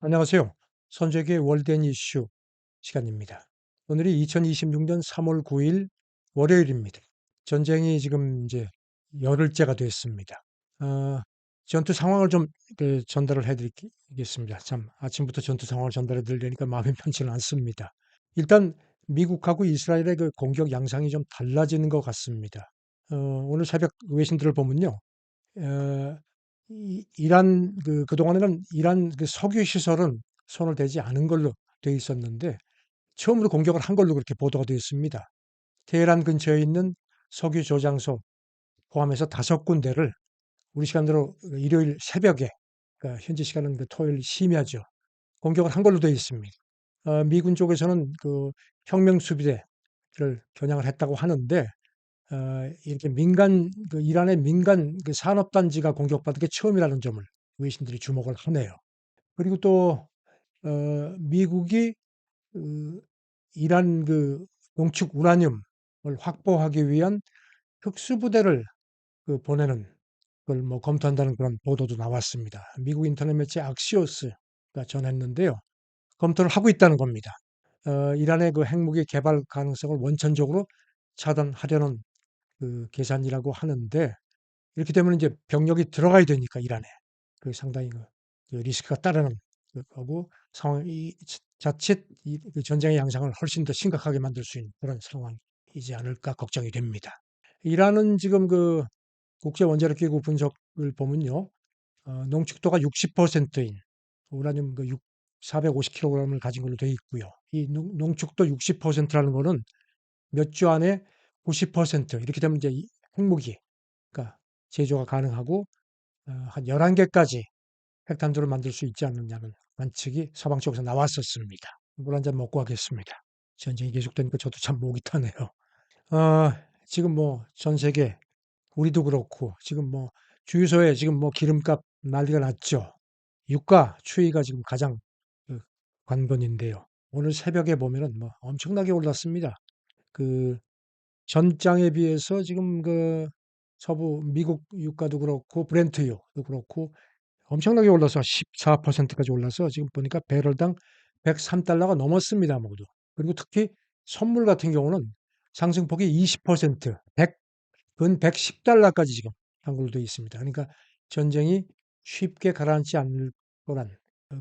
안녕하세요. 선재기의 월드앤 이슈 시간입니다. 오늘이 2026년 3월 9일 월요일입니다. 전쟁이 지금 이제 열흘째가 됐습니다. 어, 전투 상황을 좀 전달을 해드리겠습니다. 참 아침부터 전투 상황을 전달해 드리려니까 마음이 편치는 않습니다. 일단 미국하고 이스라엘의 그 공격 양상이 좀 달라지는 것 같습니다. 오늘 새벽 외신들을 보면요. 어, 이란 그동안에는 이란 그 석유 시설은 손을 대지 않은 걸로 돼 있었는데 처음으로 공격을 한 걸로 그렇게 보도가 되어 있습니다. 테헤란 근처에 있는 석유 저장소 포함해서 5군데를 우리 시간대로 일요일 새벽에, 그러니까 현지 시간은 그 토요일 심야죠. 공격을 한 걸로 되어 있습니다. 미군 쪽에서는 그 혁명 수비대를 겨냥을 했다고 하는데 이렇게 이란의 민간 그 산업단지가 공격받은 게 처음이라는 점을 외신들이 주목을 하네요. 그리고 또, 미국이 그 이란 그 농축 우라늄을 확보하기 위한 특수부대를 보내는 걸 뭐 검토한다는 그런 보도도 나왔습니다. 미국 인터넷 매체 악시오스가 전했는데요. 검토를 하고 있다는 겁니다. 이란의 그 핵무기 개발 가능성을 원천적으로 차단하려는 그 계산이라고 하는데 이렇게 되면 이제 병력이 들어가야 되니까 이란에 상당히 그 리스크가 따르는 거고 상황이 자칫 그 전쟁의 양상을 훨씬 더 심각하게 만들 수 있는 그런 상황이지 않을까 걱정이 됩니다. 이란은 지금 그 국제 원자력기구 분석을 보면요, 농축도가 60%인 우라늄 450kg을 가진 걸로 되어 있고요. 이 농축도 60%라는 거는 몇 주 안에 90% 이렇게 되면 이제 이 핵무기 그러니까 제조가 가능하고 한 11개까지 핵탄두를 만들 수 있지 않느냐는 관측이 서방 쪽에서 나왔었습니다. 물 한 잔 먹고 하겠습니다. 전쟁이 계속되니까 저도 참 목이 타네요. 지금 뭐 전 세계 우리도 그렇고 지금 뭐 주유소에 지금 뭐 기름값 난리가 났죠. 유가 추이가 지금 가장 그 관건인데요. 오늘 새벽에 보면은 뭐 엄청나게 올랐습니다. 그 전장에 비해서 지금 그 서부 미국 유가도 그렇고 브렌트유도 그렇고 엄청나게 올라서 14%까지 올라서 지금 보니까 배럴당 103달러가 넘었습니다, 모두. 그리고 특히 선물 같은 경우는 상승폭이 20%, 100, 근 110달러까지 지금 한글로 되어 있습니다. 그러니까 전쟁이 쉽게 가라앉지 않을 거란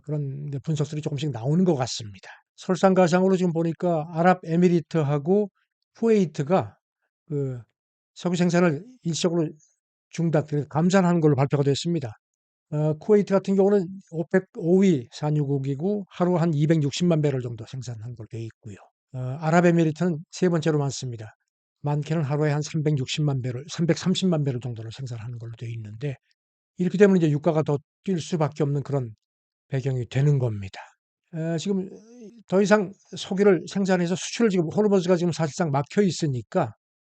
그런 분석들이 조금씩 나오는 것 같습니다. 설상가상으로 지금 보니까 아랍에미리트하고 쿠웨이트가 그 석유 생산을 일시적으로 감산하는 걸로 발표가 됐습니다. 쿠웨이트 같은 경우는 오펙 5위 산유국이고 하루 한 260만 배럴 정도 생산한 걸로 되어 있고요. 아랍에미리트는 세 번째로 많습니다. 많게는 하루에 한 360만 배럴, 330만 배럴 정도를 생산하는 걸로 되어 있는데 이렇게 되면 이제 유가가 더 뛸 수밖에 없는 그런 배경이 되는 겁니다. 지금 더 이상 석유를 생산해서 수출을 지금 호르무즈가 지금 사실상 막혀 있으니까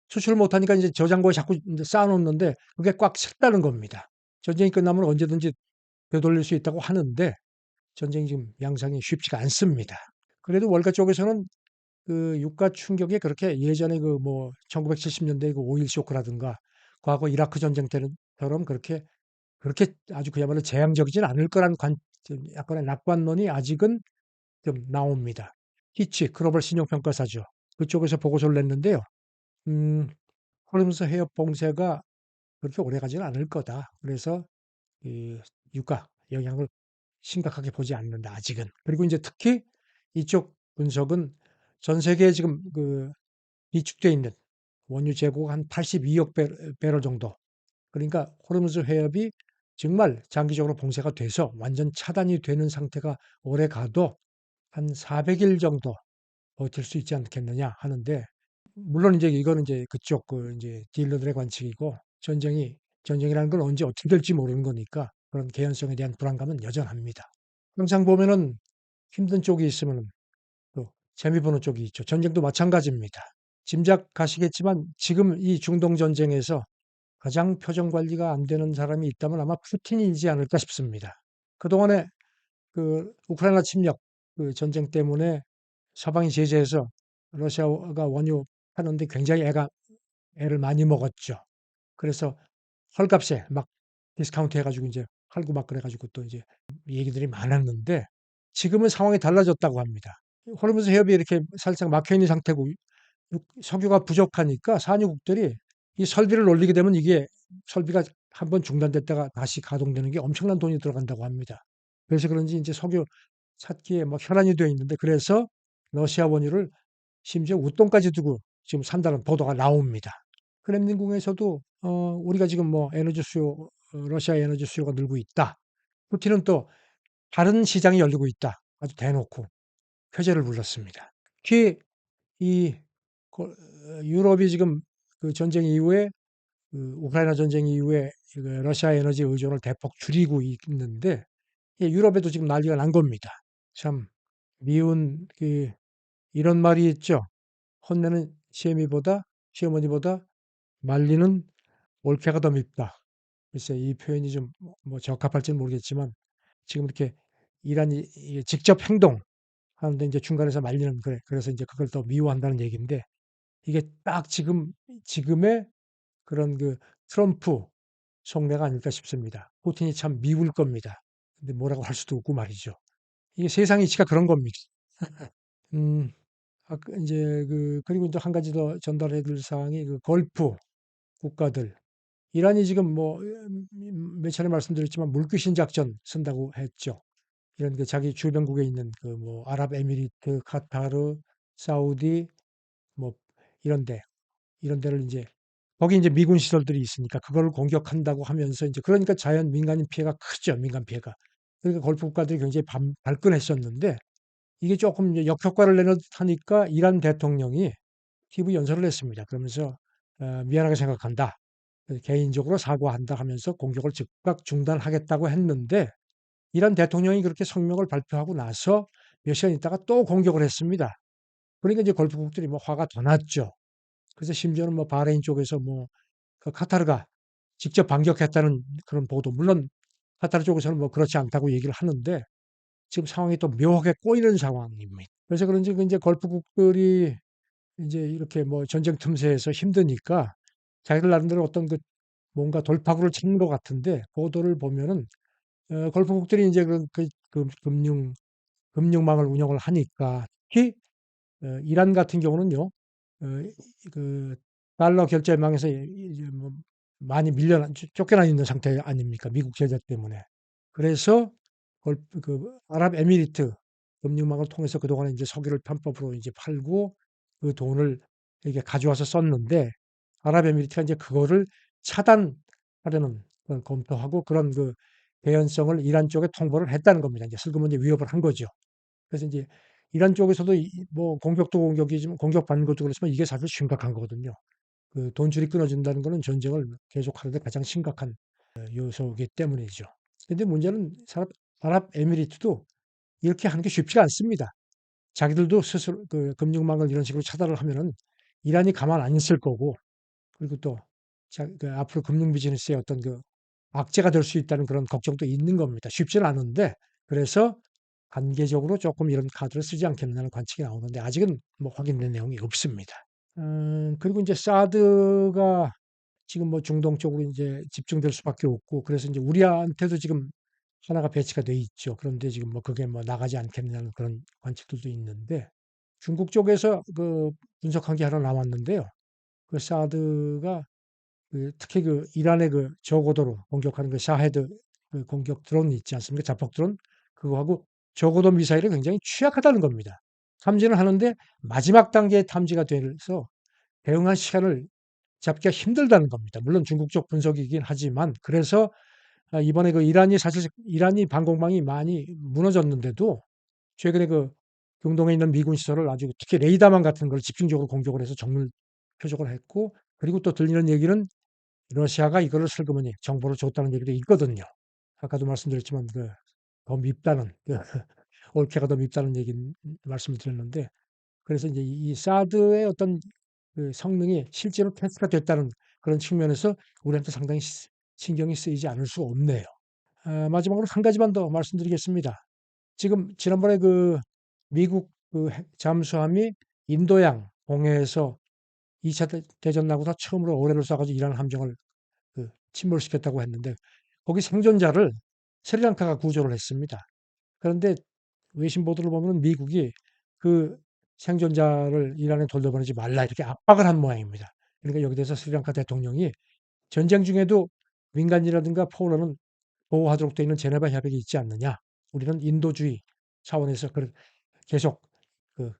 수출을 못하니까 이제 저장고에 자꾸 이제 쌓아놓는데 그게 꽉 찼다는 겁니다. 전쟁이 끝나면 언제든지 되돌릴 수 있다고 하는데 전쟁이 지금 양상이 쉽지가 않습니다. 그래도 월가 쪽에서는 그 유가 충격이 그렇게 예전에 그 뭐 1970년대 그 오일 쇼크라든가 과거 이라크 전쟁 때처럼 그렇게 아주 그야말로 재앙적이진 않을 거란 좀 약간의 낙관론이 아직은 좀 나옵니다. 피치 글로벌 신용평가사죠. 그쪽에서 보고서를 냈는데요. 음, 호르무즈 해협 봉쇄가 그렇게 오래가지는 않을 거다. 그래서 이 유가 영향을 심각하게 보지 않는다. 아직은. 그리고 이제 특히 이쪽 분석은 전 세계에 지금 비축돼 있는 원유 재고가 한 82억 배럴 정도. 그러니까 호르무즈 해협이 정말 장기적으로 봉쇄가 돼서 완전 차단이 되는 상태가 오래 가도 한 400일 정도 버틸 수 있지 않겠느냐 하는데 물론 이제 이거는 이제 그쪽 이제 딜러들의 관측이고 전쟁이라는 건 언제 어떻게 될지 모르는 거니까 그런 개연성에 대한 불안감은 여전합니다. 항상 보면은 힘든 쪽이 있으면 또 재미 보는 쪽이 있죠. 전쟁도 마찬가지입니다. 짐작가시겠지만 지금 이 중동 전쟁에서 가장 표정 관리가 안 되는 사람이 있다면 아마 푸틴이지 않을까 싶습니다. 그동안에 우크라이나 침략 전쟁 때문에 서방이 제재해서 러시아가 원유 파는데 굉장히 애를 많이 먹었죠. 그래서 헐값에 막 디스카운트 해가지고 이제 팔고 막 그래가지고 또 이제 얘기들이 많았는데 지금은 상황이 달라졌다고 합니다. 호르무즈 해협이 이렇게 살짝 막혀 있는 상태고 석유가 부족하니까 산유국들이 이 설비를 올리게 되면 이게 설비가 한번 중단됐다가 다시 가동되는 게 엄청난 돈이 들어간다고 합니다. 그래서 그런지 이제 석유 찾기에 뭐 혈안이 되어 있는데 그래서 러시아 원유를 심지어 웃돈까지 두고 지금 산다는 보도가 나옵니다. 크렘린궁에서도 우리가 지금 뭐 에너지 수요, 러시아 에너지 수요가 늘고 있다. 푸틴은 또 다른 시장이 열리고 있다. 아주 대놓고 쾌재를 불렀습니다. 특히 이 유럽이 지금 그 전쟁 이후에 우크라이나 전쟁 이후에 그 러시아 에너지 의존을 대폭 줄이고 있는데 유럽에도 지금 난리가 난 겁니다. 참 미운 이런 말이 있죠. 혼내는 시어머니보다 말리는 올케가 더 밉다. 글쎄 이 표현이 좀 뭐 적합할지는 모르겠지만 지금 이렇게 이란이 직접 행동하는데 이제 중간에서 말리는 그래. 그래서 이제 그걸 더 미워한다는 얘기인데 이게 딱 지금의 그런 트럼프 속내가 아닐까 싶습니다. 푸틴이 참 미울 겁니다. 근데 뭐라고 할 수도 없고 말이죠. 이게 세상 이치가 그런 겁니다. 음, 이제 그리고 이제 한 가지 더 전달해 드릴 사항이 걸프 국가들. 이란이 지금 뭐, 몇 차례 말씀드렸지만 물귀신 작전 쓴다고 했죠. 이런 자기 주변국에 있는 뭐, 아랍에미리트, 카타르, 사우디, 뭐, 이런 데, 이런 데를 이제 거기 이제 미군 시설들이 있으니까 그걸 공격한다고 하면서 이제 그러니까 자연 민간인 피해가 크죠. 민간 피해가. 그러니까 걸프 국가들이 굉장히 발끈했었는데 이게 조금 이제 역효과를 내는 듯하니까 이란 대통령이 TV 연설을 했습니다. 그러면서 미안하게 생각한다. 개인적으로 사과한다 하면서 공격을 즉각 중단하겠다고 했는데 이란 대통령이 그렇게 성명을 발표하고 나서 몇 시간 있다가 또 공격을 했습니다. 그러니까 이제 걸프국들이 뭐 화가 더 났죠. 그래서 심지어는 뭐 바레인 쪽에서 뭐 카타르가 직접 반격했다는 그런 보도, 물론 카타르 쪽에서는 뭐 그렇지 않다고 얘기를 하는데 지금 상황이 또 묘하게 꼬이는 상황입니다. 그래서 그런지 이제 걸프국들이 이제 이렇게 뭐 전쟁 틈새에서 힘드니까 자기들 나름대로 어떤 뭔가 돌파구를 찾는 것 같은데 보도를 보면은 걸프국들이 이제 금융망을 운영을 하니까 특히 이란 같은 경우는요, 그 달러 결제망에서 이제 뭐 많이 쫓겨나 있는 상태 아닙니까? 미국 제재 때문에. 그래서 아랍에미리트 금융망을 통해서 그동안에 이제 석유를 편법으로 이제 팔고 그 돈을 이렇게 가져와서 썼는데 아랍에미리트가 이제 그거를 차단하려는 그런 검토하고 그런 개연성을 이란 쪽에 통보를 했다는 겁니다. 이제 슬그머니 위협을 한 거죠. 그래서 이제 이란 쪽에서도 뭐 공격도 공격이지만 공격받는 것도 그렇지만 이게 사실 심각한 거거든요. 돈줄이 끊어진다는 거는 전쟁을 계속하는데 가장 심각한 요소이기 때문이죠. 근데 문제는 아랍에미리트도 이렇게 하는 게 쉽지가 않습니다. 자기들도 스스로 금융망을 이런 식으로 차단을 하면은 이란이 가만 안 있을 거고 그리고 또 앞으로 금융 비즈니스에 어떤 악재가 될 수 있다는 그런 걱정도 있는 겁니다. 쉽지는 않은데 그래서 단계적으로 조금 이런 카드를 쓰지 않겠느냐는 관측이 나오는데 아직은 뭐 확인된 내용이 없습니다. 그리고 이제 사드가 지금 뭐 중동 쪽으로 이제 집중될 수밖에 없고 그래서 이제 우리한테도 지금 하나가 배치가 돼 있죠. 그런데 지금 뭐 그게 뭐 나가지 않겠느냐는 그런 관측들도 있는데 중국 쪽에서 분석한 게 하나 나왔는데요. 사드가 특히 이란의 저고도로 공격하는 샤헤드 공격 드론 있지 않습니까? 자폭 드론 그거하고 저고도 미사일이 굉장히 취약하다는 겁니다. 탐지는 하는데 마지막 단계의 탐지가 돼서 대응할 시간을 잡기가 힘들다는 겁니다. 물론 중국 쪽 분석이긴 하지만 그래서 이번에 이란이 방공망이 많이 무너졌는데도 최근에 중동에 있는 미군 시설을 아주 특히 레이더망 같은 걸 집중적으로 공격을 해서 정밀 표적을 했고 그리고 또 들리는 얘기는 러시아가 이거를 슬그머니 정보를 줬다는 얘기도 있거든요. 아까도 말씀드렸지만 더 밉다는 올케가 더 밉다는 얘기 말씀을 드렸는데 그래서 이제 이 사드의 어떤 성능이 실제로 테스트가 됐다는 그런 측면에서 우리한테 상당히 신경이 쓰이지 않을 수 없네요. 마지막으로 한 가지만 더 말씀드리겠습니다. 지금 지난번에 미국 잠수함이 인도양 공해에서 2차 대전 나고서 처음으로 어뢰를 쏴가지고 이란 함정을 침몰시켰다고 했는데 거기 생존자를 스리랑카가 구조를 했습니다. 그런데 외신 보도를 보면 미국이 그 생존자를 이란에 돌려보내지 말라 이렇게 압박을 한 모양입니다. 그러니까 여기 대해서 스리랑카 대통령이 전쟁 중에도 민간인이라든가 포로는 보호하도록 되어 있는 제네바 협약이 있지 않느냐. 우리는 인도주의 차원에서 계속 그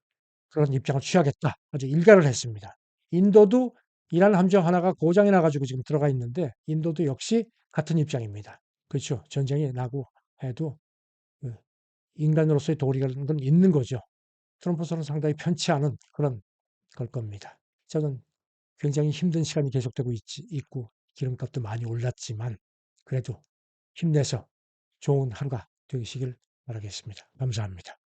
그런 입장을 취하겠다. 아주 일가를 했습니다. 인도도 이란 함정 하나가 고장이 나가지고 지금 들어가 있는데 인도도 역시 같은 입장입니다. 그렇죠. 전쟁이 나고 해도 그 인간으로서의 도리라는 건 있는 거죠. 트럼프서는 상당히 편치 않은 그런 걸 겁니다. 저는 굉장히 힘든 시간이 계속되고 있고 기름값도 많이 올랐지만 그래도 힘내서 좋은 하루가 되시길 바라겠습니다. 감사합니다.